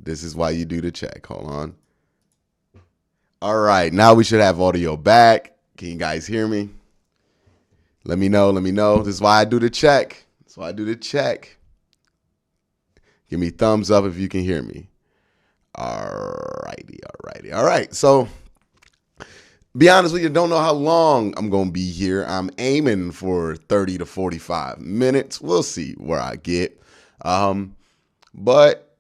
This is why you do the check. Hold on. All right, now we should have audio back. Can you guys hear me? Let me know. This is why I do the check. Give me thumbs up if you can hear me. All right. So, be honest with you, don't know how long I'm going to be here. I'm aiming for 30 to 45 minutes. We'll see where I get. But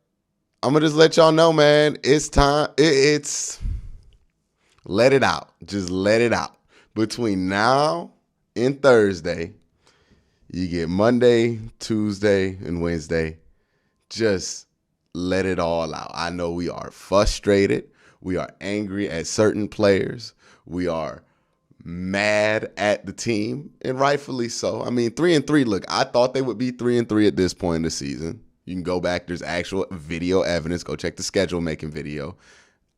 I'm going to just let y'all know, man, it's time. It's let it out. Just let it out. Between now and Thursday, you get Monday, Tuesday, and Wednesday. Just let it all out. I know we are frustrated. We are angry at certain players. We are mad at the team, and rightfully so. I mean, 3-3. Look, I thought they would be 3-3 at this point in the season. You can go back. There's actual video evidence. Go check the schedule making video.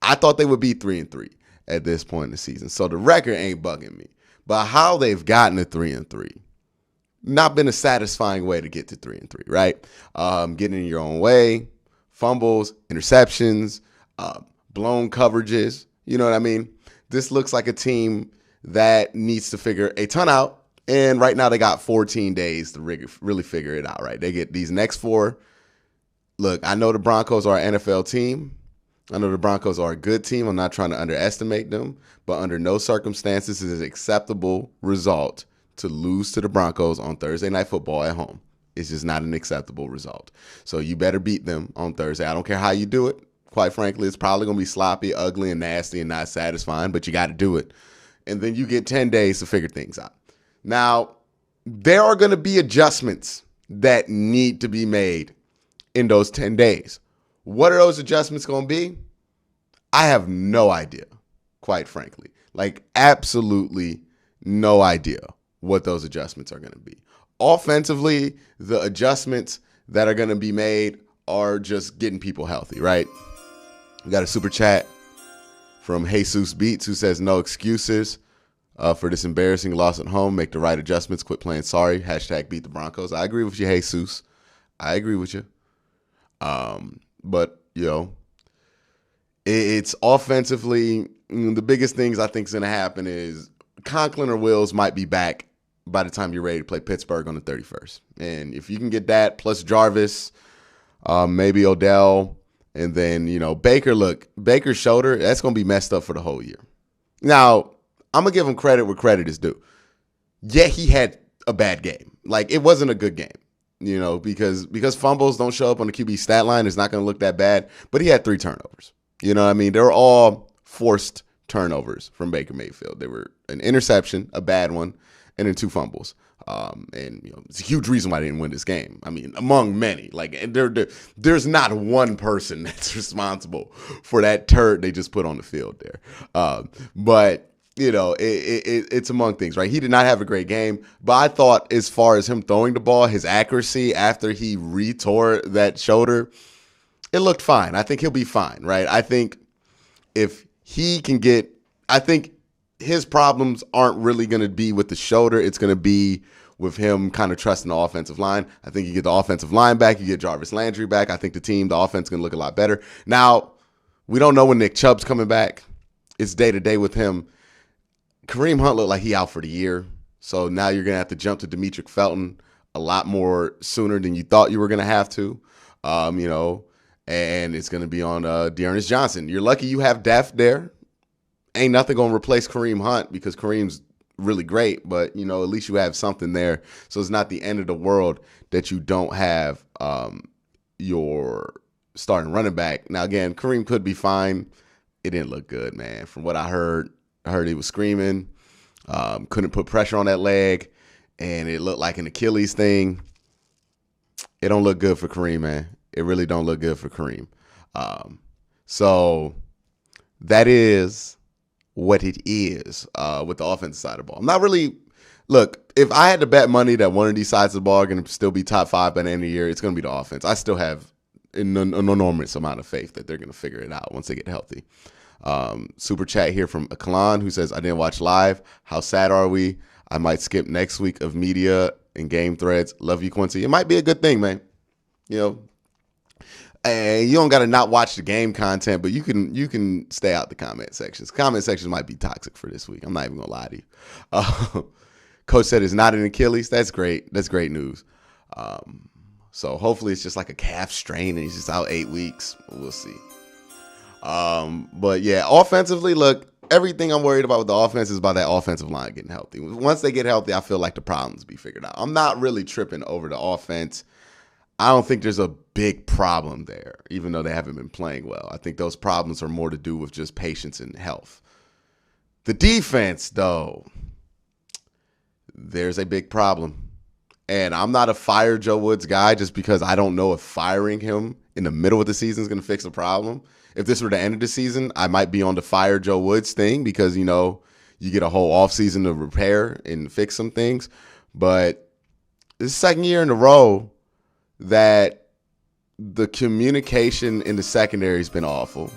I thought they would be 3-3 at this point in the season. So the record ain't bugging me. But how they've gotten to 3-3, not been a satisfying way to get to 3-3, right? Getting in your own way, fumbles, interceptions, blown coverages. You know what I mean? This looks like a team that needs to figure a ton out. And right now they got 14 days to really figure it out, right? They get these next 4. Look, I know the Broncos are an NFL team. I know the Broncos are a good team. I'm not trying to underestimate them. But under no circumstances is it an acceptable result to lose to the Broncos on Thursday Night Football at home. It's just not an acceptable result. So you better beat them on Thursday. I don't care how you do it. Quite frankly, it's probably going to be sloppy, ugly, and nasty and not satisfying, but you got to do it. And then you get 10 days to figure things out. Now, there are going to be adjustments that need to be made in those 10 days. What are those adjustments going to be? I have no idea, quite frankly. Like, absolutely no idea what those adjustments are going to be. Offensively, the adjustments that are going to be made are just getting people healthy, right? We got a super chat from Jesus Beats who says, no excuses for this embarrassing loss at home. Make the right adjustments. Quit playing sorry. # beat the Broncos. I agree with you, Jesus. I agree with you. But, it's offensively, the biggest things I think is going to happen is Conklin or Wills might be back by the time you're ready to play Pittsburgh on the 31st. And if you can get that, plus Jarvis, maybe Odell, and then, Baker, look, Baker's shoulder, that's going to be messed up for the whole year. Now, I'm going to give him credit where credit is due. Yeah, he had a bad game. Like, it wasn't a good game, because fumbles don't show up on the QB stat line. It's not going to look that bad. But he had 3 turnovers. You know what I mean? They were all forced turnovers from Baker Mayfield. They were an interception, a bad one, and then 2 fumbles. It's a huge reason why they didn't win this game. I mean, among many. Like, there's not one person that's responsible for that turd they just put on the field there. But it's among things, right? He did not have a great game, but I thought as far as him throwing the ball, his accuracy after he retore that shoulder, it looked fine. I think he'll be fine, right? I think if he can I think his problems aren't really going to be with the shoulder. It's going to be with him kind of trusting the offensive line. I think you get the offensive line back. You get Jarvis Landry back. I think the offense is going to look a lot better. Now, we don't know when Nick Chubb's coming back. It's day-to-day with him. Kareem Hunt looked like he out for the year. So now you're going to have to jump to Demetric Felton a lot more sooner than you thought you were going to have to, and it's going to be on Dearness Johnson. You're lucky you have depth there. Ain't nothing going to replace Kareem Hunt because Kareem's really great, but, at least you have something there. So it's not the end of the world that you don't have your starting running back. Now, again, Kareem could be fine. It didn't look good, man. From what I heard he was screaming, couldn't put pressure on that leg, and it looked like an Achilles thing. It don't look good for Kareem, man. It really don't look good for Kareem. So that is what it is with the offensive side of the ball. I'm not really – look, if I had to bet money that one of these sides of the ball are going to still be top 5 by the end of the year, it's going to be the offense. I still have an enormous amount of faith that they're going to figure it out once they get healthy. Super chat here from Akalan who says, I didn't watch live. How sad are we? I might skip next week of media and game threads. Love you, Quincy. It might be a good thing, man. And you don't got to not watch the game content, but you can stay out the comment sections. Comment sections might be toxic for this week. I'm not even gonna lie to you. Coach said it's not an Achilles. That's great. That's great news. So hopefully it's just like a calf strain and he's just out 8 weeks. We'll see. But yeah, offensively, look, everything I'm worried about with the offense is about that offensive line getting healthy. Once they get healthy, I feel like the problems be figured out. I'm not really tripping over the offense. I don't think there's a big problem there, even though they haven't been playing well. I think those problems are more to do with just patience and health. The defense, though, there's a big problem. And I'm not a fire Joe Woods guy just because I don't know if firing him in the middle of the season is going to fix the problem. If this were the end of the season, I might be on the fire Joe Woods thing because, you get a whole offseason to repair and fix some things. But this is the second year in a row that the communication in the secondary has been awful.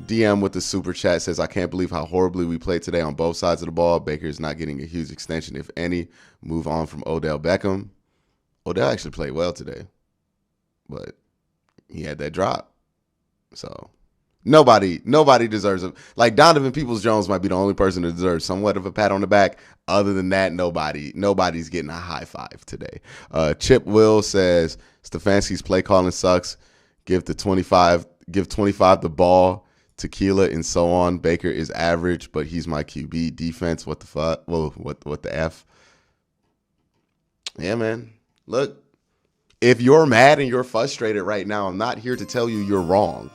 DM with the super chat says, I can't believe how horribly we played today on both sides of the ball. Baker is not getting a huge extension, if any. Move on from Odell Beckham. Odell actually played well today, but he had that drop. So nobody deserves it. Like Donovan Peoples-Jones might be the only person that deserves somewhat of a pat on the back. Other than that, nobody's getting a high five today. Chip Will says Stefanski's play calling sucks. Give 25 the ball, tequila, and so on. Baker is average, but he's my QB. Defense, what the fuck? Whoa, what the F? Yeah, man. Look, if you're mad and you're frustrated right now, I'm not here to tell you you're wrong.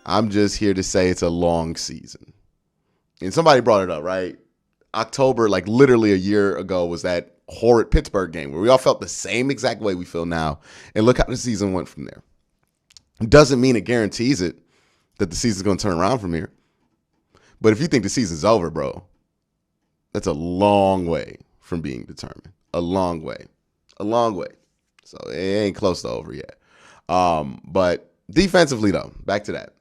I'm just here to say it's a long season. And somebody brought it up, right? October, like literally a year ago, was that horrid Pittsburgh game where we all felt the same exact way we feel now. And look how the season went from there. It doesn't mean it guarantees it that the season's going to turn around from here. But if you think the season's over, bro, that's a long way from being determined. A long way. So it ain't close to over yet. But defensively, though, back to that.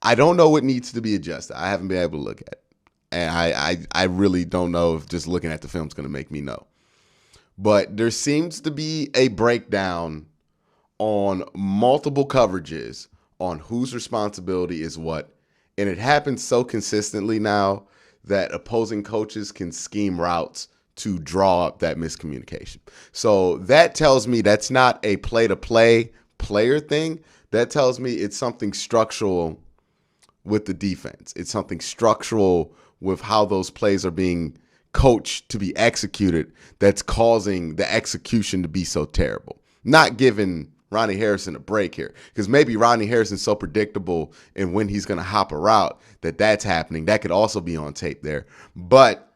I don't know what needs to be adjusted. I haven't been able to look at it. And I really don't know if just looking at the film is going to make me know. But there seems to be a breakdown on multiple coverages on whose responsibility is what. And it happens so consistently now that opposing coaches can scheme routes to draw up that miscommunication. So that tells me that's not a play-to-play player thing. That tells me it's something structural with the defense. It's something structural with how those plays are being coached to be executed that's causing the execution to be so terrible. Not giving Ronnie Harrison a break here, because maybe Ronnie Harrison's so predictable in when he's going to hop a route that's happening. That could also be on tape there. But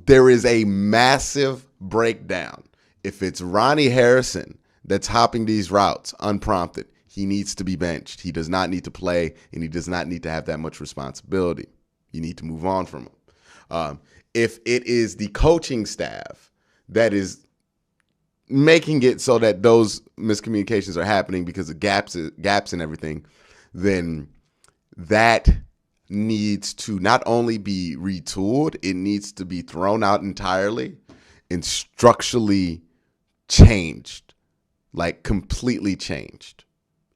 there is a massive breakdown. If it's Ronnie Harrison that's hopping these routes unprompted, he needs to be benched. He does not need to play, and he does not need to have that much responsibility. You need to move on from him. If it is the coaching staff that is making it so that those miscommunications are happening because of gaps and everything, then that needs to not only be retooled, it needs to be thrown out entirely and structurally changed, like completely changed.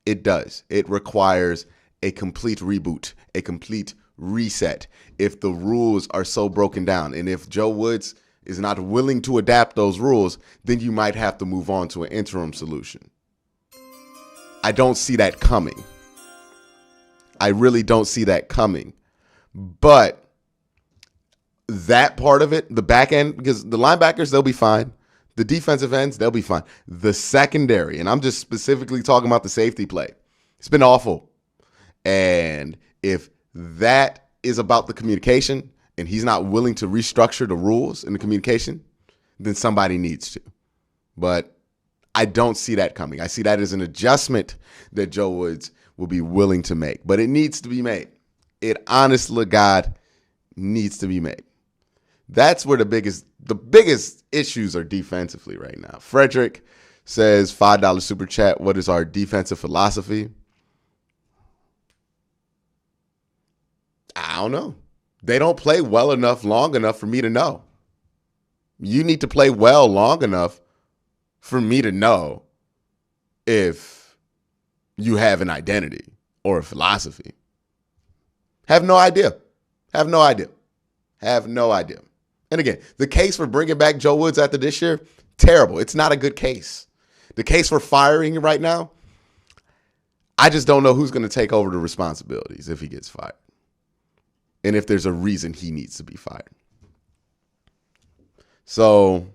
It does. It requires a complete reboot, a complete reset if the rules are so broken down. And if Joe Woods is not willing to adapt those rules, then you might have to move on to an interim solution. I don't see that coming. I really don't see that coming. But that part of it, the back end, because the linebackers, they'll be fine. The defensive ends, they'll be fine. The secondary, and I'm just specifically talking about the safety play, it's been awful. And if that is about the communication and he's not willing to restructure the rules in the communication, then somebody needs to. But I don't see that coming. I see that as an adjustment that Joe Woods will be willing to make. But it needs to be made. It honestly, God, needs to be made. That's where the biggest issues are defensively right now. Frederick says, $5 super chat, what is our defensive philosophy? I don't know. They don't play well enough, long enough for me to know. You need to play well long enough for me to know if you have an identity or a philosophy. Have no idea. Have no idea. Have no idea. And again, the case for bringing back Joe Woods after this year, terrible. It's not a good case. The case for firing him right now, I just don't know who's going to take over the responsibilities if he gets fired. And if there's a reason he needs to be fired. So,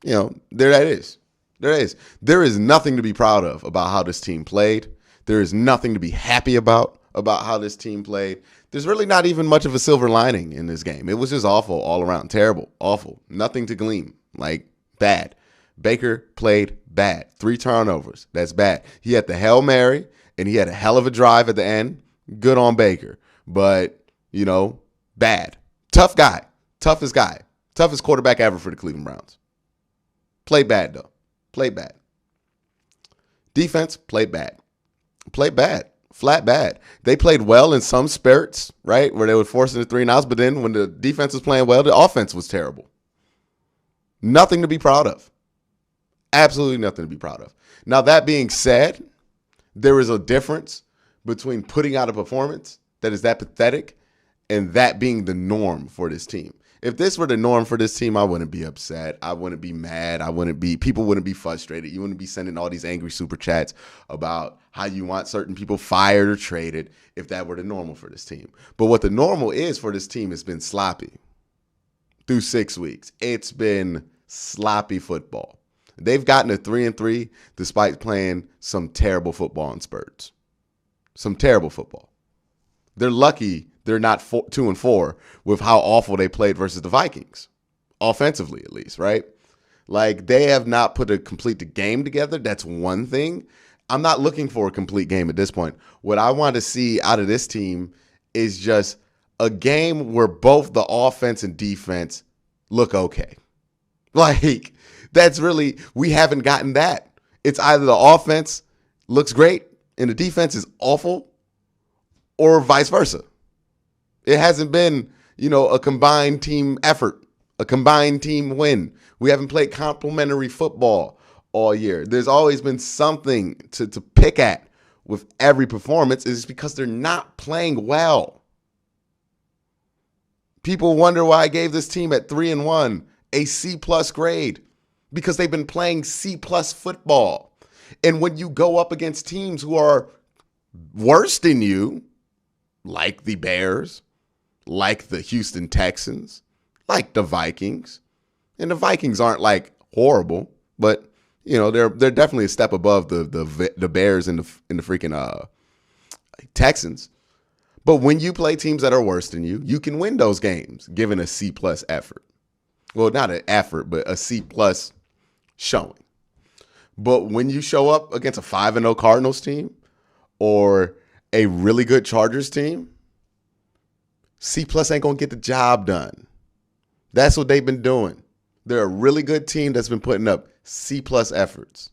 there that is. There is. There is nothing to be proud of about how this team played. There is nothing to be happy about how this team played. There's really not even much of a silver lining in this game. It was just awful all around. Terrible. Awful. Nothing to glean. Bad. Baker played bad. 3 turnovers. That's bad. He had the Hail Mary, and he had a hell of a drive at the end. Good on Baker. But, bad. Tough guy. Toughest guy. Toughest quarterback ever for the Cleveland Browns. Played bad, though. Played bad. Defense, played bad. Played bad. Flat bad. They played well in some spurts, right, where they were forcing the 3 and outs, but then when the defense was playing well, the offense was terrible. Nothing to be proud of. Absolutely nothing to be proud of. Now, that being said, there is a difference between putting out a performance that is that pathetic and that being the norm for this team. If this were the norm for this team, I wouldn't be upset. I wouldn't be mad. People wouldn't be frustrated. You wouldn't be sending all these angry super chats about how you want certain people fired or traded if that were the normal for this team. But what the normal is for this team has been sloppy through 6 weeks. It's been sloppy football. They've gotten to 3-3 despite playing some terrible football in spurts. Some terrible football. They're lucky they're not 2-4 with how awful they played versus the Vikings, offensively at least, right? They have not put a complete game together. That's one thing. I'm not looking for a complete game at this point. What I want to see out of this team is just a game where both the offense and defense look okay. That's really, we haven't gotten that. It's either the offense looks great and the defense is awful, or vice versa. It hasn't been, a combined team effort, a combined team win. We haven't played complementary football all year. There's always been something to pick at with every performance. Is because they're not playing well. People wonder why I gave this team at 3-1 a C+ grade, because they've been playing C+ football. And when you go up against teams who are worse than you, like the Bears, like the Houston Texans, like the Vikings, and the Vikings aren't horrible, but they're definitely a step above the Bears and the freaking Texans. But when you play teams that are worse than you, you can win those games given a C+ effort. Well, not an effort, but a C+ showing. But when you show up against a 5-0 Cardinals team or a really good Chargers team, C+ ain't going to get the job done. That's what they've been doing. They're a really good team that's been putting up C+ efforts.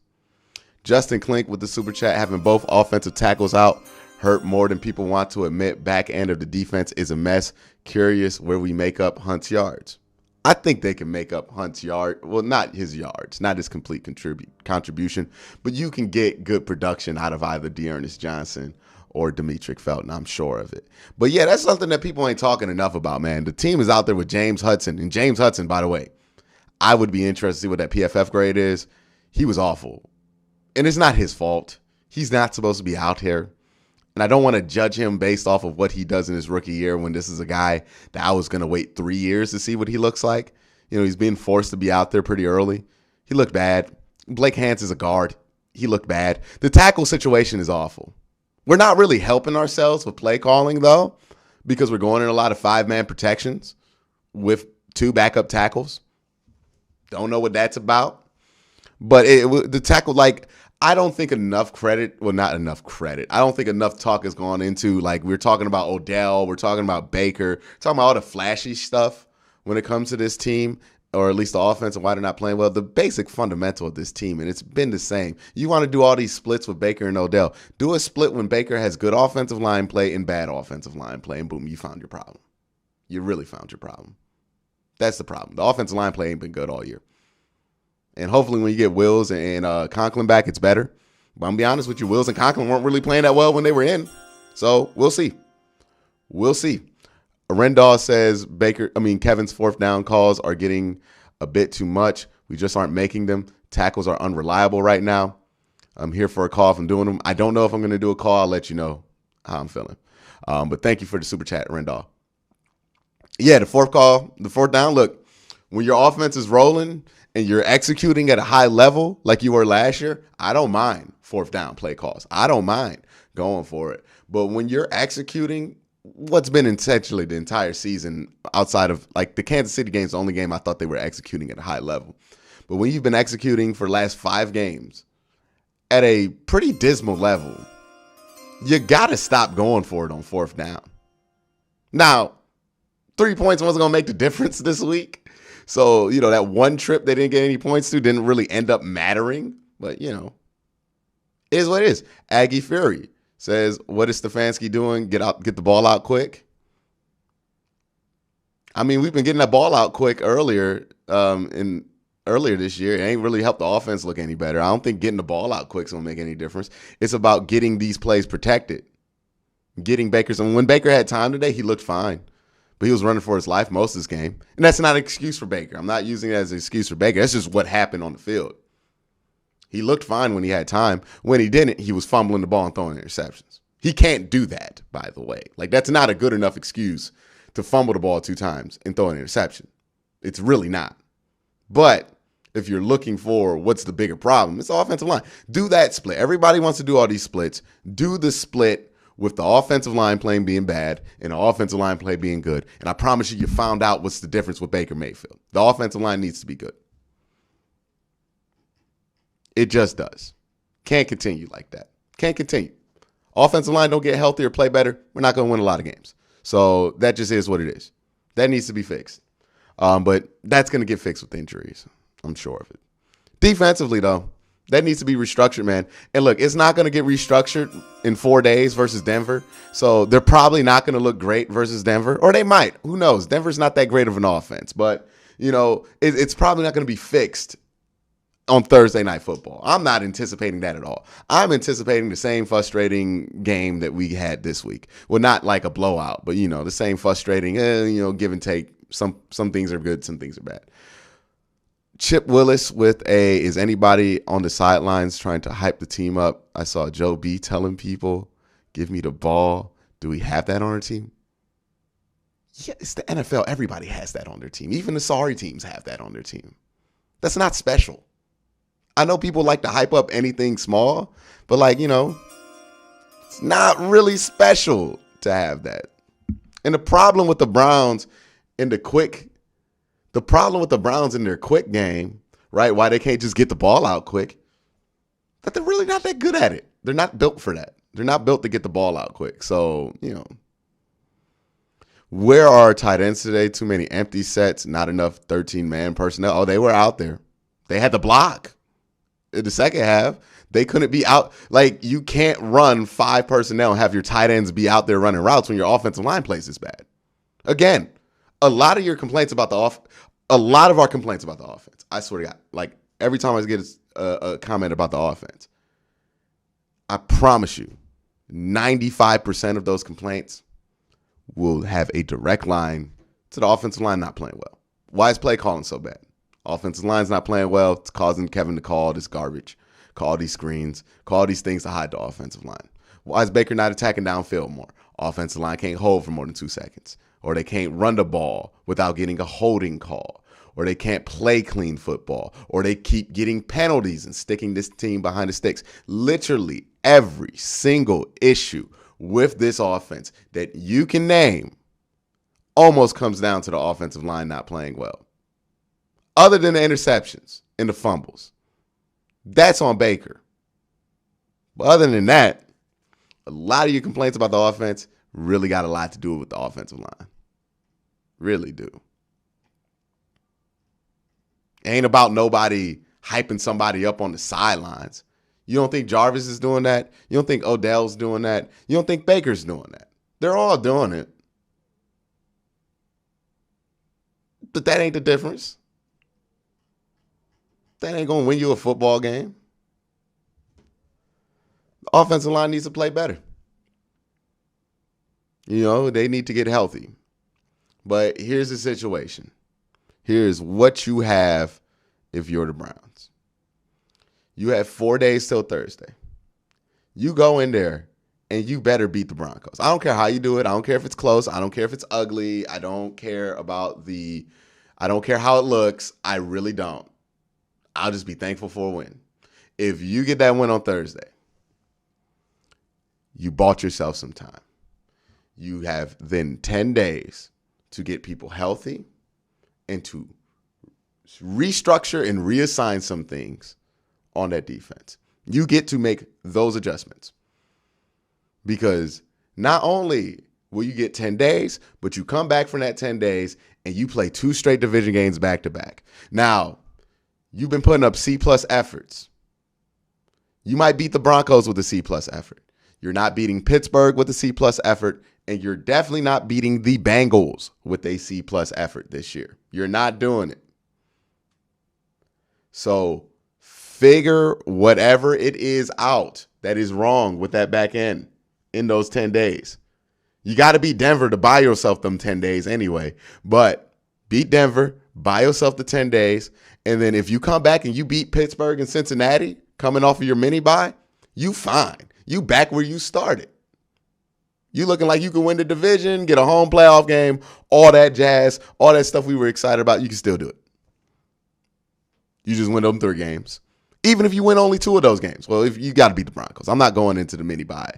Justin Klink with the super chat, having both offensive tackles out hurt more than people want to admit. Back end of the defense is a mess. Curious where we make up Hunt's yards. I think they can make up Hunt's yard. Well, not his yards, not his complete contribution, but you can get good production out of either Dearness Johnson or Demetric Felton. I'm sure of it. But yeah, that's something that people ain't talking enough about, man. The team is out there with James Hudson. And James Hudson, by the way, I would be interested to see what that PFF grade is. He was awful. And it's not his fault. He's not supposed to be out here. And I don't want to judge him based off of what he does in his rookie year when this is a guy that I was going to wait 3 years to see what he looks like. He's being forced to be out there pretty early. He looked bad. Blake Hance is a guard. He looked bad. The tackle situation is awful. We're not really helping ourselves with play calling, though, because we're going in a lot of 5-man protections with 2 backup tackles. Don't know what that's about. But the tackle, I don't think enough credit, well, not enough credit. I don't think enough talk has gone into, we're talking about Odell, we're talking about Baker, talking about all the flashy stuff when it comes to this team, or at least the offense and why they're not playing well. The basic fundamental of this team, and it's been the same. You want to do all these splits with Baker and Odell. Do a split when Baker has good offensive line play and bad offensive line play, and boom, you found your problem. You really found your problem. That's the problem. The offensive line play ain't been good all year. And hopefully when you get Wills and Conklin back, it's better. But I'm going to be honest with you, Wills and Conklin weren't really playing that well when they were in. So we'll see. We'll see. Arendahl says Kevin's fourth down calls are getting a bit too much. We just aren't making them. Tackles are unreliable right now. I'm here for a call if I'm doing them. I don't know if I'm going to do a call. I'll let you know how I'm feeling. But thank you for the super chat, Arendahl. Yeah, the fourth down, look, when your offense is rolling and you're executing at a high level like you were last year, I don't mind fourth down play calls. I don't mind going for it. But when you're executing what's been essentially the entire season outside of like the Kansas City game's the only game I thought they were executing at a high level. But when you've been executing for the last 5 games at a pretty dismal level, you got to stop going for it on fourth down. Now, 3 points wasn't going to make the difference this week. So, that one trip they didn't get any points to didn't really end up mattering. But, it is what it is. Aggie Fury says, what is Stefanski doing? Get the ball out quick. I mean, we've been getting that ball out quick earlier this year. It ain't really helped the offense look any better. I don't think getting the ball out quick is going to make any difference. It's about getting these plays protected. Getting Baker's. And when Baker had time today, he looked fine. But he was running for his life most of this game. And that's not an excuse for Baker. I'm not using it as an excuse for Baker. That's just what happened on the field. He looked fine when he had time. When he didn't, he was fumbling the ball and throwing interceptions. He can't do that, by the way. Like, that's not a good enough excuse to fumble the ball 2 times and throw an interception. It's really not. But if you're looking for what's the bigger problem, it's the offensive line. Do that split. Everybody wants to do all these splits. Do the split with the offensive line playing being bad and the offensive line play being good. And I promise you found out what's the difference with Baker Mayfield. The offensive line needs to be good. It just does. Can't continue like that. Can't continue. Offensive line don't get healthier, play better. We're not going to win a lot of games. So that just is what it is. That needs to be fixed. But that's going to get fixed with injuries. I'm sure of it. Defensively, though, that needs to be restructured, man. And look, it's not going to get restructured in 4 days versus Denver. So they're probably not going to look great versus Denver. Or they might. Who knows? Denver's not that great of an offense. But, it's probably not going to be fixed on Thursday Night Football. I'm not anticipating that at all. I'm anticipating the same frustrating game that we had this week. Well, not like a blowout, but, the same frustrating, give and take. Some things are good, some things are bad. Chip Willis with is anybody on the sidelines trying to hype the team up? I saw Joe B telling people, give me the ball. Do we have that on our team? Yeah, it's the NFL. Everybody has that on their team. Even the sorry teams have that on their team. That's not special. I know people like to hype up anything small, but it's not really special to have that. And the problem with the Browns in their quick game, right? Why they can't just get the ball out quick, that they're really not that good at it. They're not built for that. They're not built to get the ball out quick. So, where are our tight ends today? Too many empty sets, not enough 13-man personnel. Oh, they were out there. They had to block. In the second half, they couldn't be out. Like, you can't run 5 personnel and have your tight ends be out there running routes when your offensive line plays this bad. Again, a lot of our complaints about the offense, I swear to God, like every time I get a comment about the offense, I promise you, 95% of those complaints will have a direct line to the offensive line not playing well. Why is play calling so bad? Offensive line's not playing well. It's causing Kevin to call this garbage, call these screens, call these things to hide the offensive line. Why is Baker not attacking downfield more? Offensive line can't hold for more than 2 seconds. Or they can't run the ball without getting a holding call. Or they can't play clean football. Or they keep getting penalties and sticking this team behind the sticks. Literally every single issue with this offense that you can name almost comes down to the offensive line not playing well. Other than the interceptions and the fumbles. That's on Baker. But other than that, a lot of your complaints about the offense really got a lot to do with the offensive line. Really do. It ain't about nobody hyping somebody up on the sidelines. You don't think Jarvis is doing that? You don't think Odell's doing that? You don't think Baker's doing that? They're all doing it. But that ain't the difference. That ain't going to win you a football game. Offensive line needs to play better. They need to get healthy. But here's the situation. Here's what you have if you're the Browns. You have 4 days till Thursday. You go in there and you better beat the Broncos. I don't care how you do it. I don't care if it's close. I don't care if it's ugly. I don't care how it looks. I really don't. I'll just be thankful for a win. If you get that win on Thursday, you bought yourself some time. You have then 10 days to get people healthy and to restructure and reassign some things on that defense. You get to make those adjustments because not only will you get 10 days, but you come back from that 10 days and you play 2 straight division games back to back. Now, you've been putting up C-plus efforts. You might beat the Broncos with a C-plus effort. You're not beating Pittsburgh with a C-plus effort, and you're definitely not beating the Bengals with a C-plus effort this year. You're not doing it. So figure whatever it is out that is wrong with that back end in those 10 days. You got to beat Denver to buy yourself them 10 days anyway. But beat Denver, buy yourself the 10 days, and then if you come back and you beat Pittsburgh and Cincinnati coming off of your mini bye, you fine. You back where you started. You looking like you can win the division, get a home playoff game, all that jazz, all that stuff we were excited about, you can still do it. You just win them 3 games. Even if you win only 2 of those games. Well, if you got to beat the Broncos. I'm not going into the mini bye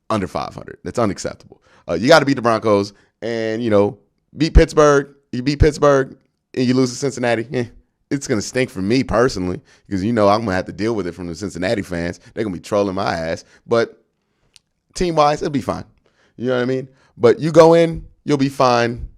under 500. That's unacceptable. You got to beat the Broncos and, beat Pittsburgh. You beat Pittsburgh and you lose to Cincinnati. It's going to stink for me personally because, I'm going to have to deal with it from the Cincinnati fans. They're going to be trolling my ass. But team-wise, it'll be fine. You know what I mean? But you go in, you'll be fine.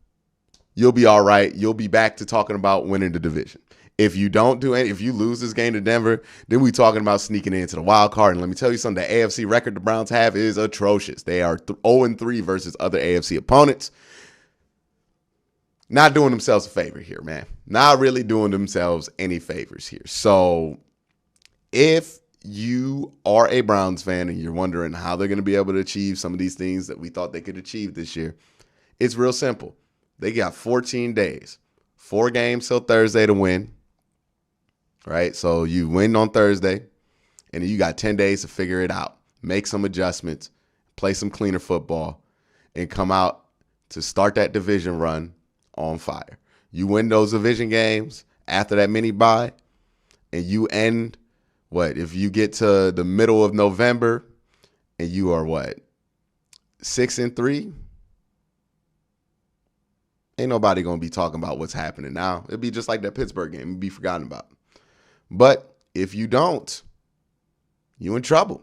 You'll be all right. You'll be back to talking about winning the division. If you if you lose this game to Denver, then we're talking about sneaking into the wild card. And let me tell you something, the AFC record the Browns have is atrocious. They are 0-3 versus other AFC opponents. Not doing themselves a favor here, man. Not really doing themselves any favors here. So if you are a Browns fan and you're wondering how they're going to be able to achieve some of these things that we thought they could achieve this year, it's real simple. They got 14 days, 4 games till Thursday to win, right? So you win on Thursday, and then you got 10 days to figure it out, make some adjustments, play some cleaner football, and come out to start that division run on fire. You win those division games after that mini bye, and you end if you get to the middle of November and you are 6-3? Ain't nobody going to be talking about what's happening now. It'll be just like that Pittsburgh game. It'll be forgotten about. But if you don't, you in trouble.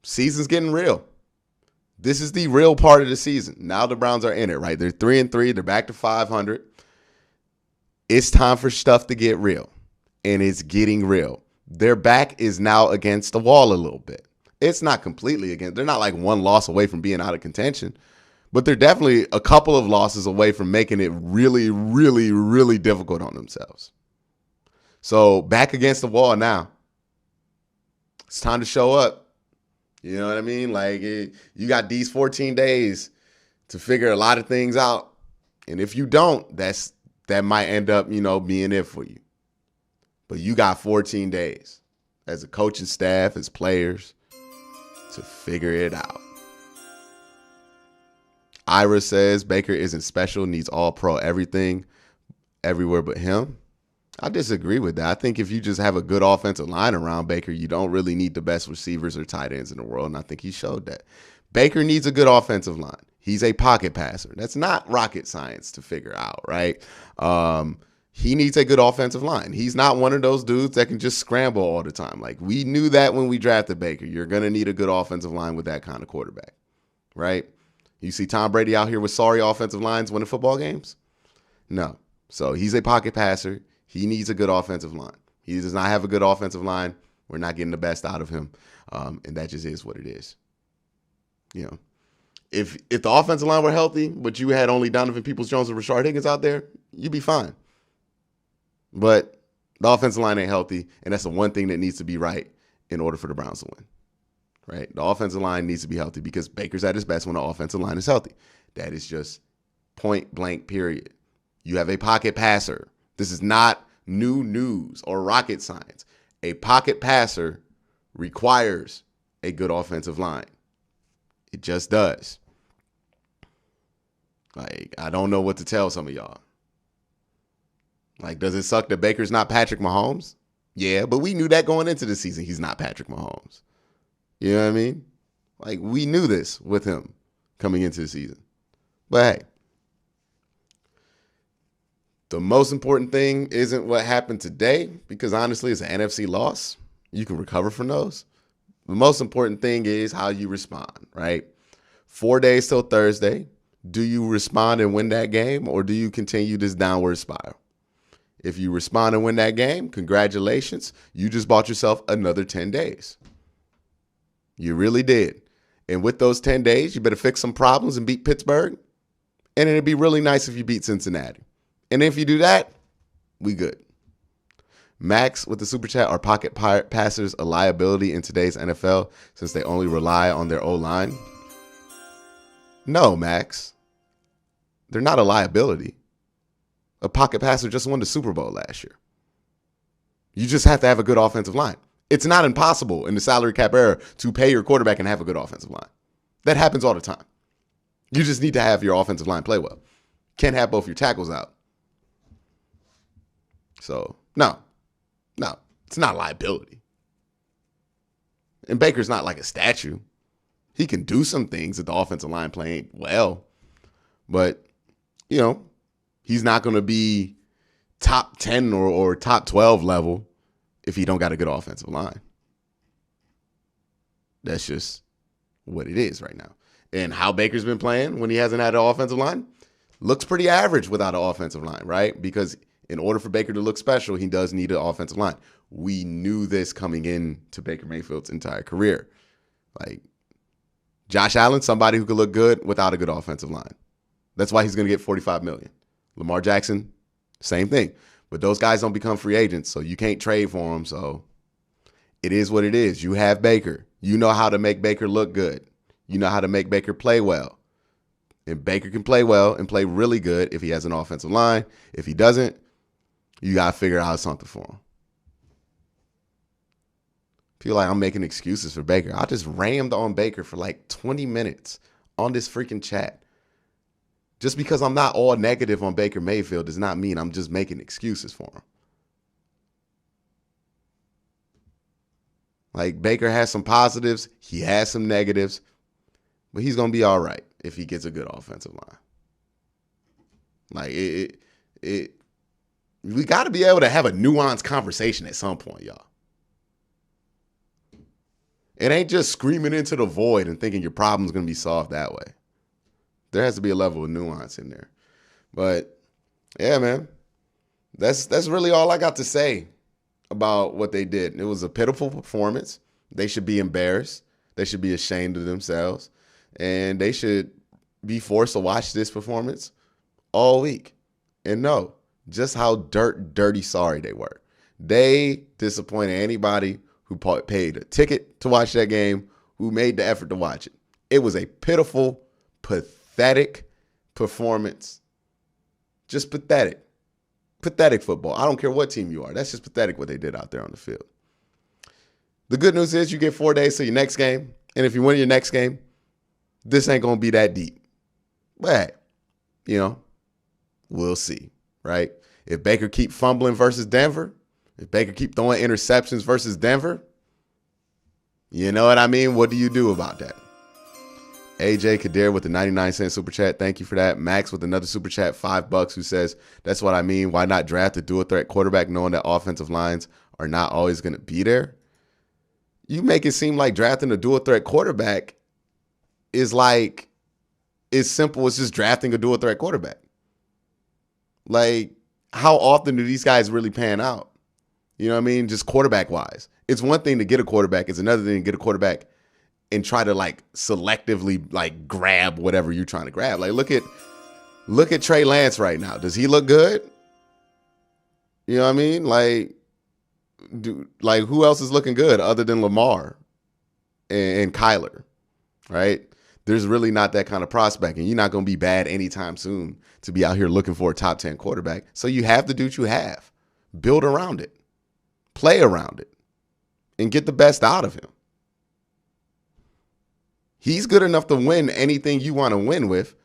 Season's getting real. This is the real part of the season. Now the Browns are in it, right? They're 3-3. They're back to 500. It's time for stuff to get real, and it's getting real. Their back is now against the wall a little bit. It's not completely against. They're not like 1 loss away from being out of contention, but they're definitely a couple of losses away from making it really, really, really difficult on themselves. So back against the wall now. It's time to show up. You know what I mean? You got these 14 days to figure a lot of things out. And if you don't, that might end up, being it for you. But you got 14 days as a coaching staff, as players, to figure it out. Ira says Baker isn't special, needs all pro everything, everywhere but him. I disagree with that. I think if you just have a good offensive line around Baker, you don't really need the best receivers or tight ends in the world, and I think he showed that. Baker needs a good offensive line. He's a pocket passer. That's not rocket science to figure out, right? He needs a good offensive line. He's not one of those dudes that can just scramble all the time. We knew that when we drafted Baker. You're going to need a good offensive line with that kind of quarterback, right? You see Tom Brady out here with sorry offensive lines winning football games? No. So he's a pocket passer. He needs a good offensive line. He does not have a good offensive line. We're not getting the best out of him, and that just is what it is. If the offensive line were healthy, but you had only Donovan Peoples-Jones and Rashard Higgins out there, you'd be fine. But the offensive line ain't healthy, and that's the one thing that needs to be right in order for the Browns to win. right? The offensive line needs to be healthy because Baker's at his best when the offensive line is healthy. That is just point blank, period. You have a pocket passer. This is not new news or rocket science. A pocket passer requires a good offensive line. It just does. Like, I don't know what to tell some of y'all. Like, does it suck that Baker's not Patrick Mahomes? Yeah, but we knew that going into the season. He's not Patrick Mahomes. You know what I mean? Like, we knew this with him coming into the season. But hey, the most important thing isn't what happened today, because honestly, it's an NFC loss. You can recover from those. The most important thing is how you respond, right? 4 days till Thursday. Do you respond and win that game, or do you continue this downward spiral? If you respond and win that game, congratulations. You just bought yourself another 10 days. You really did. And with those 10 days, you better fix some problems and beat Pittsburgh. And it'd be really nice if you beat Cincinnati. And if you do that, we good. Max with the super chat, are pocket passers a liability in today's NFL since they only rely on their O-line? No, Max. They're not a liability. A pocket passer just won the Super Bowl last year. You just have to have a good offensive line. It's not impossible in the salary cap era to pay your quarterback and have a good offensive line. That happens all the time. You just need to have your offensive line play well. Can't have both your tackles out. So, no, it's not a liability. And Baker's not like a statue. He can do some things if the offensive line playing well. But, he's not going to be top 10 or top 12 level if he don't got a good offensive line. That's just what it is right now. And how Baker's been playing when he hasn't had an offensive line looks pretty average without an offensive line, right? Because in order for Baker to look special, he does need an offensive line. We knew this coming in to Baker Mayfield's entire career. Like, Josh Allen, somebody who could look good without a good offensive line. That's why he's going to get $45 million. Lamar Jackson, same thing. But those guys don't become free agents, so you can't trade for them. So it is what it is. You have Baker. You know how to make Baker look good. You know how to make Baker play well. And Baker can play well and play really good if he has an offensive line. If he doesn't, you got to figure out something for him. Feel like I'm making excuses for Baker. I just rammed on Baker for like 20 minutes on this freaking chat. Just because I'm not all negative on Baker Mayfield does not mean I'm just making excuses for him. Like, Baker has some positives. He has some negatives. But he's going to be all right if he gets a good offensive line. Like, we got to be able to have a nuanced conversation at some point, y'all. It ain't just screaming into the void and thinking your problem's going to be solved that way. There has to be a level of nuance in there. But, yeah, man, that's really all I got to say about what they did. It was a pitiful performance. They should be embarrassed. They should be ashamed of themselves. And they should be forced to watch this performance all week and know just how dirty sorry they were. They disappointed anybody who paid a ticket to watch that game, who made the effort to watch it. It was a pitiful, pathetic performance. Just pathetic. Pathetic football. I don't care what team you are. That's just pathetic what they did out there on the field. The good news is you get 4 days to your next game. And if you win your next game, this ain't going to be that deep. But, we'll see, right? If Baker keep fumbling versus Denver, if Baker keep throwing interceptions versus Denver, you know what I mean? What do you do about that? AJ Kadir with the 99-cent super chat. Thank you for that. Max with another super chat, $5, who says, that's what I mean. Why not draft a dual threat quarterback knowing that offensive lines are not always going to be there? You make it seem like drafting a dual threat quarterback is like as simple as just drafting a dual threat quarterback. Like, how often do these guys really pan out? You know what I mean? Just quarterback wise. It's one thing to get a quarterback. It's another thing to get a quarterback and try to selectively grab whatever you're trying to grab. Like, look at Trey Lance right now. Does he look good? You know what I mean? Who else is looking good other than Lamar? and Kyler, right? There's really not that kind of prospect, and you're not going to be bad anytime soon to be out here looking for a top 10 quarterback. So you have to do what you have. Build around it. Play around it. And get the best out of him. He's good enough to win anything you want to win with.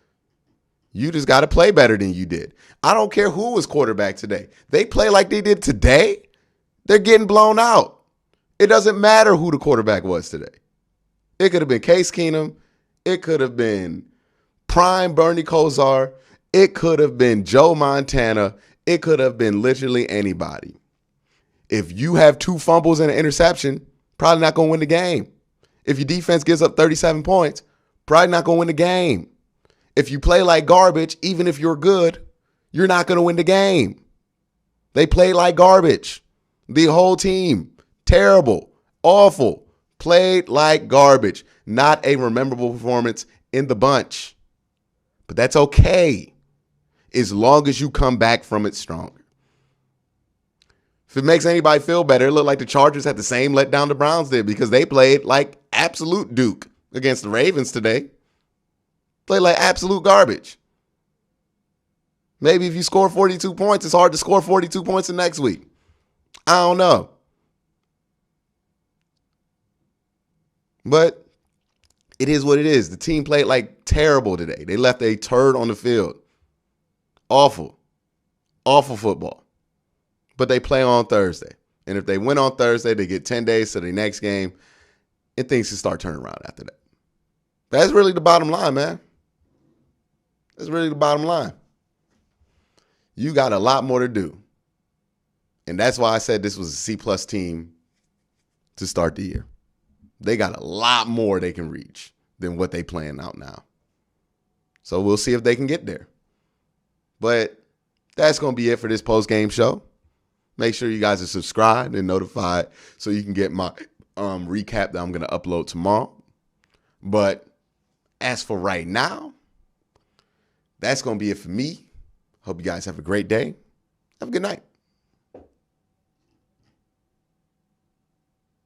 You just got to play better than you did. I don't care who was quarterback today. They play like they did today, they're getting blown out. It doesn't matter who the quarterback was today. It could have been Case Keenum. It could have been prime Bernie Kosar. It could have been Joe Montana. It could have been literally anybody. If you have 2 fumbles and an interception, probably not going to win the game. If your defense gives up 37 points, probably not going to win the game. If you play like garbage, even if you're good, you're not going to win the game. They played like garbage. The whole team, terrible, awful, played like garbage. Not a memorable performance in the bunch. But that's okay, as long as you come back from it stronger. If it makes anybody feel better, it looked like the Chargers had the same letdown the Browns did because they played like absolute Duke against the Ravens today. Played like absolute garbage. Maybe if you score 42 points, it's hard to score 42 points the next week. I don't know. But it is what it is. The team played like terrible today. They left a turd on the field. Awful. Awful football. But they play on Thursday. And if they win on Thursday, they get 10 days to the next game, and things can start turning around after that. That's really the bottom line, man. That's really the bottom line. You got a lot more to do. And that's why I said this was a C-plus team to start the year. They got a lot more they can reach than what they playing out now. So we'll see if they can get there. But that's going to be it for this post-game show. Make sure you guys are subscribed and notified so you can get my recap that I'm going to upload tomorrow. But as for right now, that's going to be it for me. Hope you guys have a great day. Have a good night.